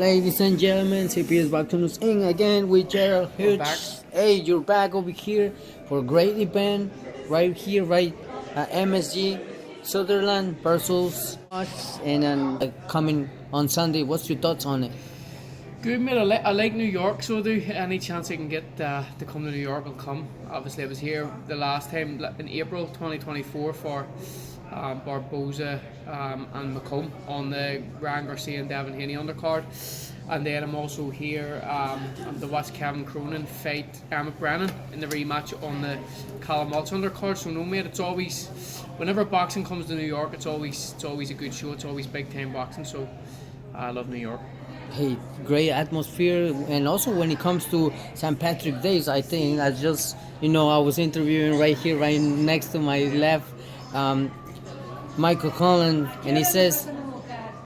Ladies and gentlemen, Cpsboxingnews in again with Gerard Hughes. Hey, you're back over here for a great event right here, right at MSG, Sutherland versus Walsh, and coming on Sunday. What's your thoughts on it? Good, mate. I like New York, so do any chance I can get to come to New York, I'll come. Obviously, I was here the last time in April 2024 for Barboza and Macomb on the Ryan Garcia and Devin Haney undercard, and then I'm also here to watch Kevin Cronin fight Emmett Brennan in the rematch on the Callum Walsh undercard. So no, mate, it's always, whenever boxing comes to New York, it's always a good show. It's always big time boxing. So I love New York. Hey, great atmosphere, and also when it comes to St. Patrick's Days, I think I just, I was interviewing right here, right next to my left, Michael Cullen, and he says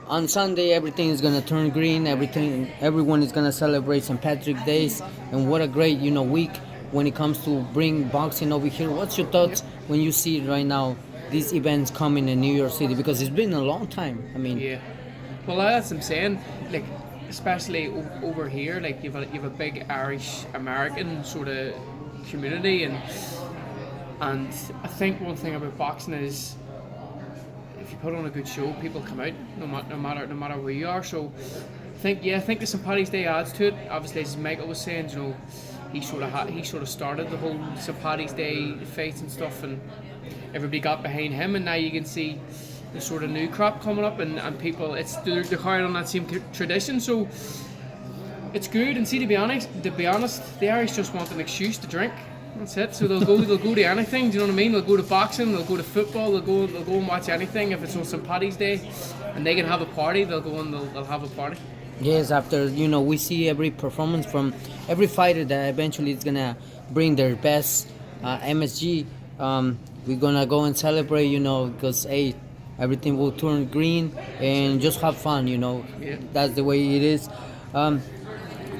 on Sunday everything is gonna turn green, everyone is gonna celebrate St. Patrick's Days, and what a great, week when it comes to bring boxing over here. What's your thoughts when you see right now these events coming in New York City, because it's been a long time? Yeah, well, that's what I'm saying, like, especially over here, like you've a big Irish American sort of community, and I think one thing about boxing is if you put on a good show, people come out no matter where you are. So I think the St. Paddy's Day adds to it. Obviously, as Michael was saying, he sort of started the whole St. Paddy's Day fights and stuff, and everybody got behind him, and now you can see the sort of new crop coming up, and people, they're carrying on that same tradition. So it's good. And see, to be honest, the Irish just want an excuse to drink. That's it. So they'll go to anything. Do you know what I mean? They'll go to boxing, they'll go to football, they'll go and watch anything. If it's on St. Paddy's Day and they can have a party, they'll go and they'll have a party. Yes, after we see every performance from every fighter that eventually is gonna bring their best. MSG, we're gonna go and celebrate, because everything will turn green and just have fun, Yeah. That's the way it is.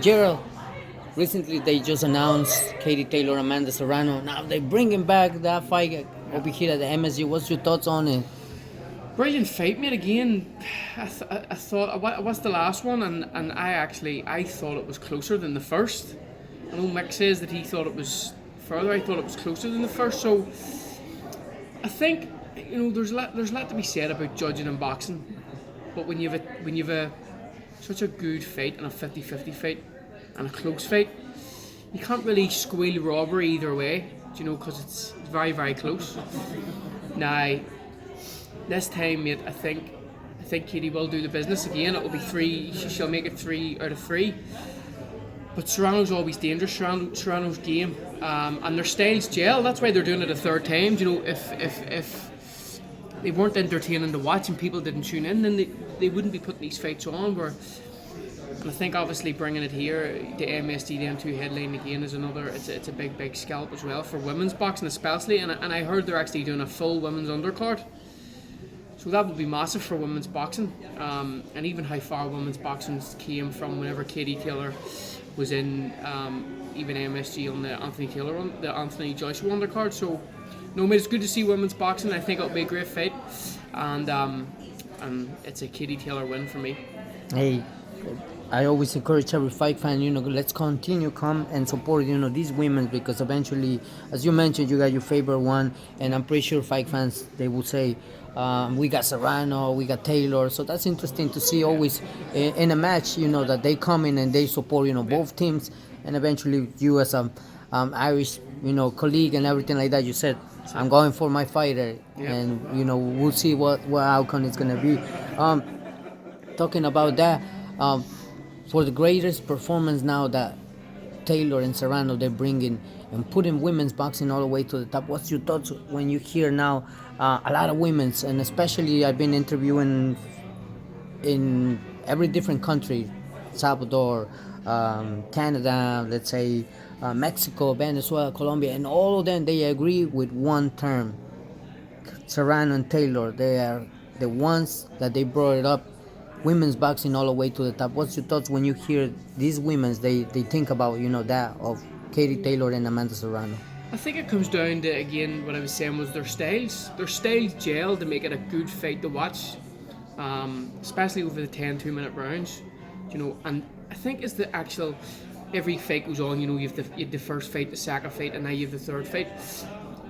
Gerald, recently they just announced Katie Taylor, Amanda Serrano. Now they're bringing back that fight over here at the MSG. What's your thoughts on it? Brilliant fight, mate. Again, I thought, what's the last one? And I thought it was closer than the first. I know Mick says that he thought it was further. I thought it was closer than the first. So I think, there's a lot to be said about judging in boxing, but when you've such a good fight and a 50-50 fight and a close fight, you can't really squeal robbery either way, because it's very, very close. Now, this time, mate, I think Katie will do the business again. It will be 3. She'll make it 3 out of 3. But Serrano's always dangerous. Serrano's game, and their styles gel. That's why they're doing it a third time. If they weren't entertaining to watch and people didn't tune in, then they wouldn't be putting these fights on. And I think obviously bringing it here, the MSD M2 headline again is another. It's a big scalp as well for women's boxing especially. And I heard they're actually doing a full women's undercard. So that would be massive for women's boxing. And even how far women's boxing came from whenever Katie Taylor was in even MSG on the Anthony Joshua undercard. So no, mate, it's good to see women's boxing. I think it'll be a great fight, and it's a Katie Taylor win for me. Hey, I always encourage every fight fan, let's continue come and support, these women, because eventually, as you mentioned, you got your favorite one, and I'm pretty sure fight fans, they will say, we got Serrano, we got Taylor. So that's interesting to see always in a match, that they come in and they support, both teams, and eventually you as a Irish, colleague and everything like that, you said, I'm going for my fighter, and we'll see what outcome it's gonna be. Talking about that, for the greatest performance now that Taylor and Serrano they're bringing and putting women's boxing all the way to the top. What's your thoughts when you hear now a lot of women's, and especially I've been interviewing in every different country, Salvador, Canada, let's say Mexico, Venezuela, Colombia, and all of them, they agree with one term. Serrano and Taylor, they are the ones that they brought it up, women's boxing all the way to the top. What's your thoughts when you hear these women's, they think about, that of Katie Taylor and Amanda Serrano? I think it comes down to, again, what I was saying was their styles. Their styles gel to make it a good fight to watch, especially over the 10 2-minute rounds. And I think as the actual every fight goes on, you have the first fight, the second fight, and now you have the third fight.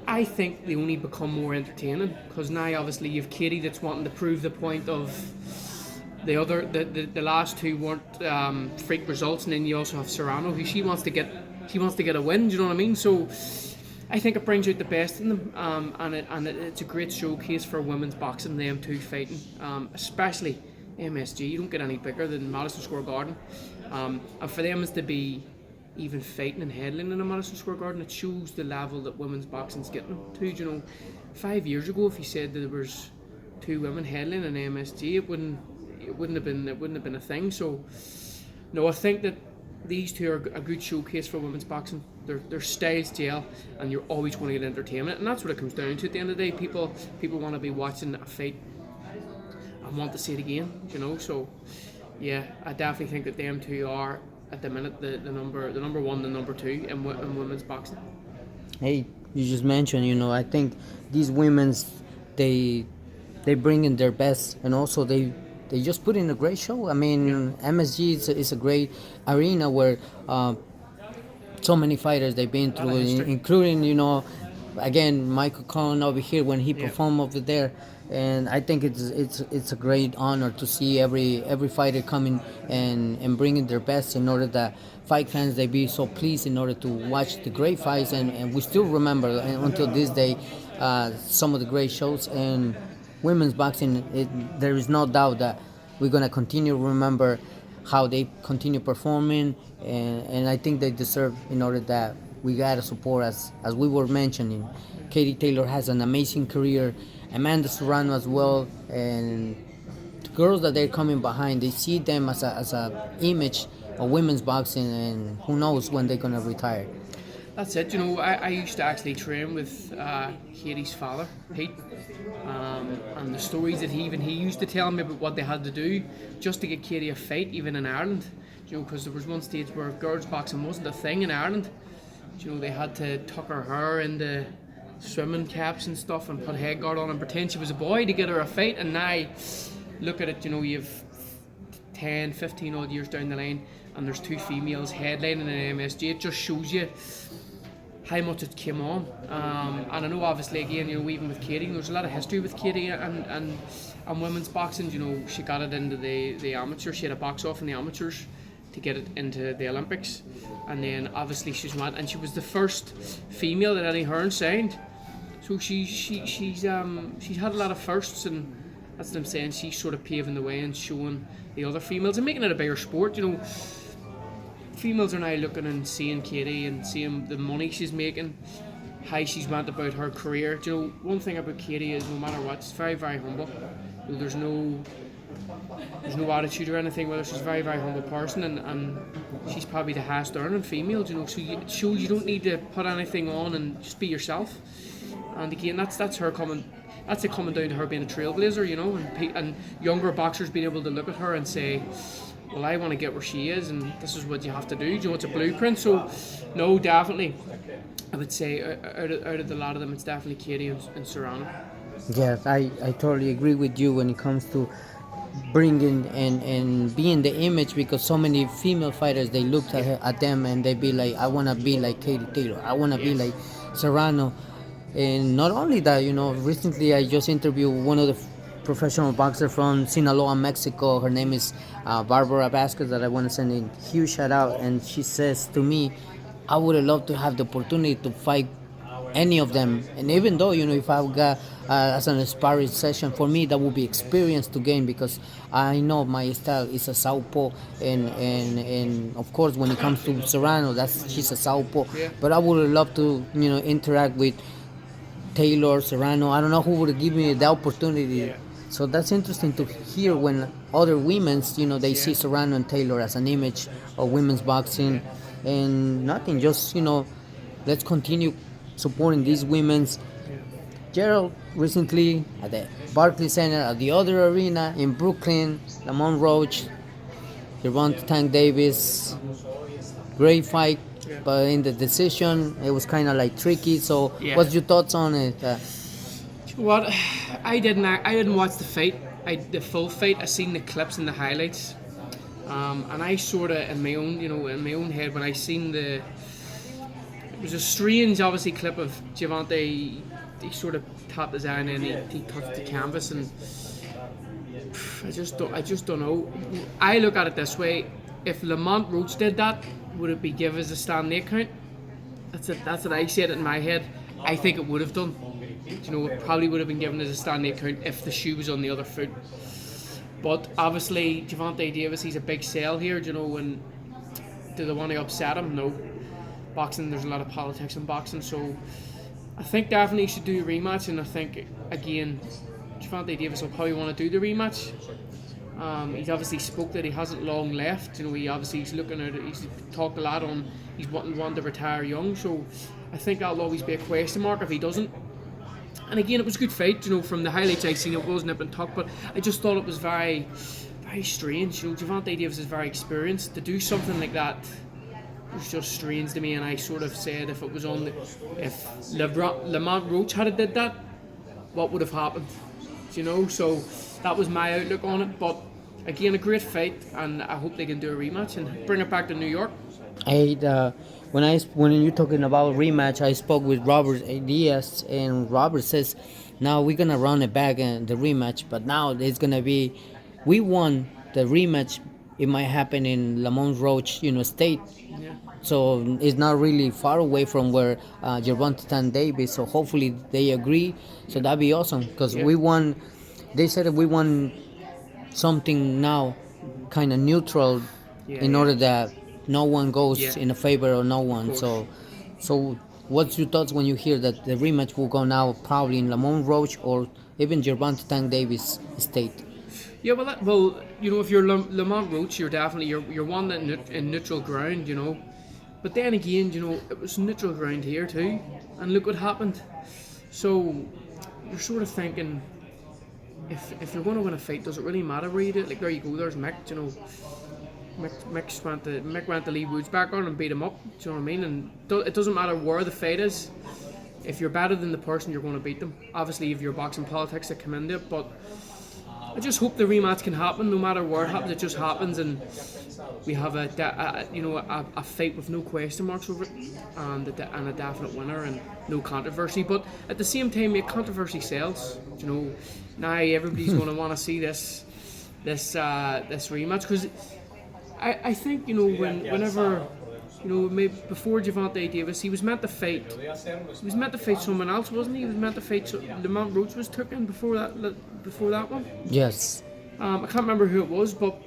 I think they only become more entertaining because now obviously you have Katie that's wanting to prove the point of the last two weren't freak results, and then you also have Serrano who she wants to get a win. Do you know what I mean? So I think it brings out the best in them, and it's a great showcase for women's boxing. Them two fighting, especially MSG. You don't get any bigger than Madison Square Garden, and for them is to be even fighting and headlining in a Madison Square Garden, it shows the level that women's boxing's getting to. 5 years ago, if you said that there was two women headlining in MSG, it wouldn't have been a thing. So, no, I think that these two are a good showcase for women's boxing. Their styles gel, and you're always going to get entertainment, and that's what it comes down to. At the end of the day, people want to be watching a fight and want to see it again. So yeah, I definitely think that them two are at the minute the number one, the number two in women's boxing. Hey, you just mentioned, I think these women's they bring in their best, and also they just put in a great show. I mean, MSG is a great arena where so many fighters they've been through, including again Michael Conor over here when he performed over there. And I think it's a great honor to see every fighter coming and bringing their best in order that fight fans they be so pleased in order to watch the great fights, and we still remember until this day some of the great shows. And women's boxing, there is no doubt that we're gonna continue to remember how they continue performing, and I think they deserve in order that we gotta support as we were mentioning. Katie Taylor has an amazing career. Amanda Serrano as well, and the girls that they're coming behind, they see them as a image of women's boxing, and who knows when they're gonna retire. That's it. I used to actually train with Katie's father, Pete, and the stories that he used to tell me about what they had to do just to get Katie a fight, even in Ireland. Because there was one stage where girls boxing wasn't a thing in Ireland. They had to tuck her hair into swimming caps and stuff and put a head guard on and pretend she was a boy to get her a fight. And now look at it, you've 10, 15 odd years down the line and there's two females headlining in MSG. It just shows you how much it came on. And I know obviously again, even with Katie, there's a lot of history with Katie and women's boxing. She got it into the amateurs. She had a box off in the amateurs to get it into the Olympics, and then obviously she's went, and she was the first female that Eddie Hearn signed. So she's had a lot of firsts, and that's what I'm saying. She's sort of paving the way and showing the other females and making it a bigger sport. Females are now looking and seeing Katie and seeing the money she's making, how she's went about her career. One thing about Katie is no matter what, she's very, very humble. There's no attitude or anything. Whether she's a very, very humble person, and she's probably the highest earning female. So it shows you don't need to put anything on and just be yourself. And again, that's her coming. That's it coming down to her being a trailblazer, and younger boxers being able to look at her and say, well, I want to get where she is, and this is what you have to do. It's a blueprint. So, no, definitely, I would say out of the lot of them, it's definitely Katie and Serrano. Yes, I totally agree with you when it comes to bringing and being the image, because so many female fighters, they look at them and they be like, I want to be like Katie Taylor, I want to be like Serrano. And not only that, recently I just interviewed one of the professional boxers from Sinaloa, Mexico. Her name is Barbara Vasquez, that I want to send a huge shout out. And she says to me, I would have loved to have the opportunity to fight any of them. And even though, if I got as an sparring session, for me that would be experience to gain, because I know my style is a southpaw, and of course when it comes to Serrano, she's a southpaw. Yeah. But I would love to interact with Taylor, Serrano. I don't know who would give me the opportunity. Yeah. So that's interesting to hear when other women's, they see Serrano and Taylor as an image of women's boxing, and nothing, just let's continue supporting these women's. Gerald recently at the Barclays Center, at the other arena in Brooklyn, Lamont Roach, Gervonta Tank Davis, great fight, but in the decision it was kind of like tricky. So what's your thoughts on it? What I didn't watch the fight, the full fight. I seen the clips and the highlights. And I sort of, in my own head, when I seen it was a strange, obviously, clip of Gervonta. He sort of tapped his eye and then he touched the canvas, and I just don't know. I look at it this way: if Lamont Roach did that, would it be given as a standing account? That's what I said in my head. I think it would have done. It probably would have been given as a standing account if the shoe was on the other foot. But obviously, Gervonta Davis, he's a big sell here. And do they want to upset him? No. Boxing, there's a lot of politics in boxing, so I think definitely he should do a rematch. And I think again, Gervonta Davis will probably want to do the rematch. He's obviously spoke that he hasn't long left. He's looking at it. He's talked a lot on he's wanting to retire young. So I think that'll always be a question mark if he doesn't. And again, it was a good fight. From the highlights I seen, it was nip and tuck, but I just thought it was very, very strange. Gervonta Davis is very experienced. To do something like that was just strange to me. And I sort of said, if Lamont Roach had did that, what would have happened? So that was my outlook on it. But again, a great fight, and I hope they can do a rematch and bring it back to New York. When you're talking about rematch, I spoke with Robert Diaz, and Robert says, now we're gonna run it back and the rematch, but now it's gonna be, we won the rematch. It might happen in Lamont Roach, state. Yeah. So it's not really far away from where Gervonta Davis. So hopefully they agree. So that'd be awesome because we won. They said that we won something now, kind of neutral, in order that no one goes in a favor of no one. So what's your thoughts when you hear that the rematch will go now probably in Lamont Roach or even Gervonta Davis state? Yeah, well, if you're Lamont Roach, you're definitely you're one that in neutral ground, But then again, it was neutral ground here too, and look what happened. So you're sort of thinking, if you're going to win a fight, does it really matter where you do it? Like there you go, there's Mick. Mick went to Lee Woods back on and beat him up. Do you know what I mean? And it doesn't matter where the fight is. If you're better than the person, you're going to beat them. Obviously, if you're boxing politics that come into it, but I just hope the rematch can happen. No matter where it happens, it just happens, and we have a fight with no question marks over it, and a definite winner and no controversy. But at the same time, controversy sells. Now everybody's going to want to see this rematch because I think whenever maybe before Gervonta Davis, he was meant to fight. He was meant to fight someone else, wasn't he? He was meant to fight. Lamont Roach was taken before that one. Yes. I can't remember who it was, but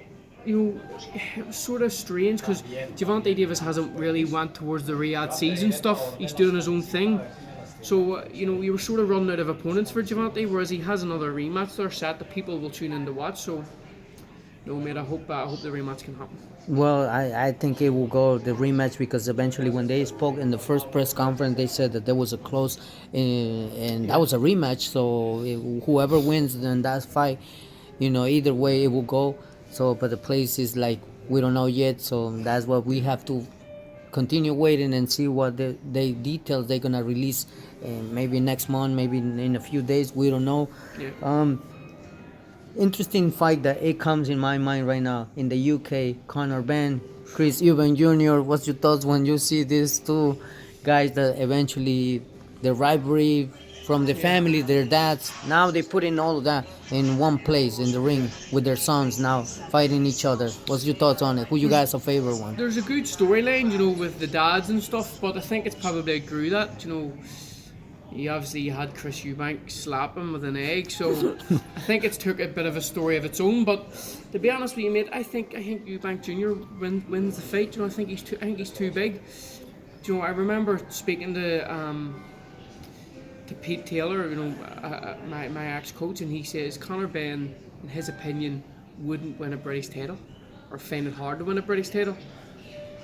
it was sort of strange because Gervonta Davis hasn't really went towards the Riyadh season stuff. He's doing his own thing. So we were sort of running out of opponents for Gervonta, whereas he has another rematch there set that people will tune in to watch. So. No, mate, I hope the rematch can happen. Well, I think it will go the rematch because eventually when they spoke in the first press conference, they said that there was a close, and that was a rematch. So whoever wins in that fight, either way it will go. So, but the place is like, we don't know yet. So that's what we have to continue waiting and see what the details they're going to release. Maybe next month, maybe in a few days. We don't know. Yeah. Interesting fight that it comes in my mind right now in the UK. ChrisEaubankJr., Eubank Jr. What's your thoughts when you see these two guys that eventually the rivalry from the family, their dads, now they put in all of that in one place in the ring with their sons now fighting each other? What's your thoughts on it? Who you guys a favorite one? There's a good storyline, with the dads and stuff, but I think it's probably outgrew that, You had Chris Eubank slap him with an egg, so I think it's took a bit of a story of its own. But to be honest with you, mate, I think Eubank Jr. wins the fight. I think he's too big. I remember speaking to Pete Taylor, my ex-coach, and he says ChoriSaubankJr., in his opinion, wouldn't win a British title or find it hard to win a British title.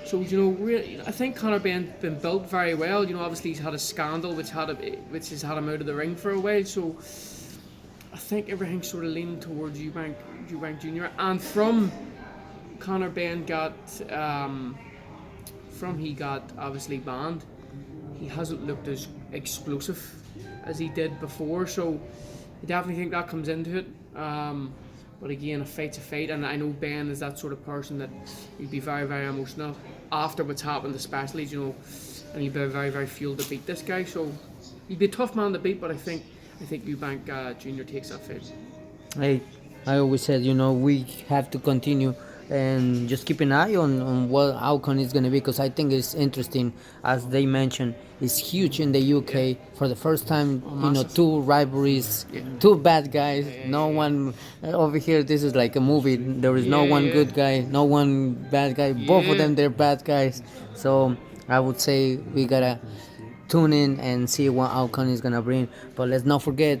So really, I think ChoriSaubankJr. been built very well. Obviously he's had a scandal which has had him out of the ring for a while. So I think everything's sort of leaning towards Eubank Jr. And from ChoriSaubankJr. He got obviously banned, he hasn't looked as explosive as he did before. So I definitely think that comes into it. But again, a fight's a fight, and I know Ben is that sort of person that he'll be very, very emotional after what's happened, especially, and he'll be very, very fueled to beat this guy. So he'll be a tough man to beat, but I think Eubank Jr. takes that fight. Hey, I always said, we have to continue and just keep an eye on what outcome is going to be, because I think it's interesting. As they mentioned, it's huge in the UK for the first time. Two rivalries, two bad guys. No one over here. This is like a movie. There is no one good guy, no one bad guy. Both of them, they're bad guys. So I would say we gotta tune in and see what outcome is gonna bring. But let's not forget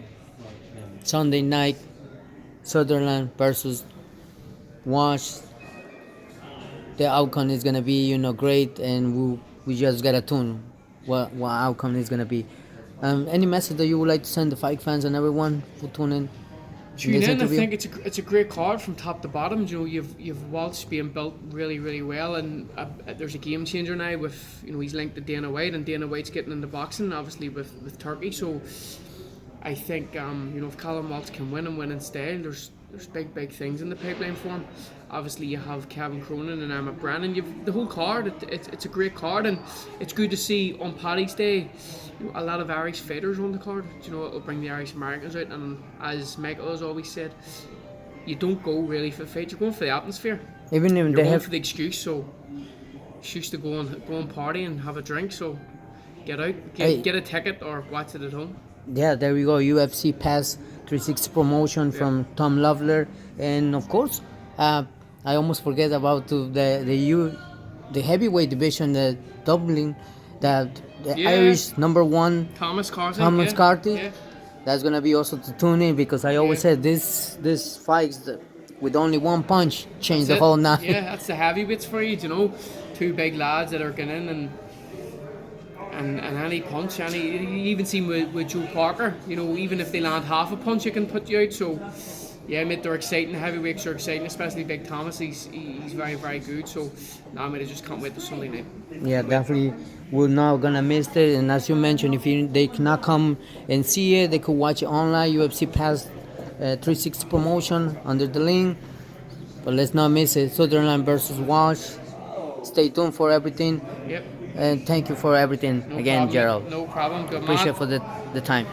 Sunday night, Sutherland versus Walsh. The outcome is gonna be, great, and we just gotta tune what outcome is gonna be. Any message that you would like to send the fight fans and everyone who tune in? Tune in. I think it's a great card from top to bottom. You've Walsh being built really, really well, and there's a game changer now with he's linked to Dana White, and Dana White's getting into boxing, obviously with Turkey. So I think if Callum Walsh can win and win in style, there's big things in the pipeline for him. Obviously, you have Kevin Cronin and Emma Brennan. You've the whole card. It's a great card, and it's good to see on Paddy's Day a lot of Irish fighters on the card. It'll bring the Irish Americans out, and as Michael has always said, you don't go really for the fight. You're going for the atmosphere. Even if you're they going have for the excuse, so excuse to go and party and have a drink. So get out, get a ticket or watch it at home. Yeah, there we go. UFC Pass 360 promotion from Tom Lovler, and of course, I almost forget about the heavyweight division, the Dublin, the Irish number one Thomas Carty. Yeah. That's gonna be also to tune in, because I always said this fights with only one punch changed the whole night. Yeah, that's the heavyweights for you. Two big lads that are getting in and any punch, you even seen with Joe Parker, even if they land half a punch, it can put you out. So, yeah, mate, they're exciting. The heavyweights are exciting, especially Big Thomas. He's very, very good. So, I just can't wait till Sunday night. Yeah, definitely. We're not gonna miss it. And as you mentioned, if they cannot come and see it, they could watch it online. UFC Pass 360 promotion under the link. But let's not miss it. Sutherland versus Walsh. Stay tuned for everything. Yep. And thank you for everything again, problem. Gerald. No problem. Good man. Appreciate for the time.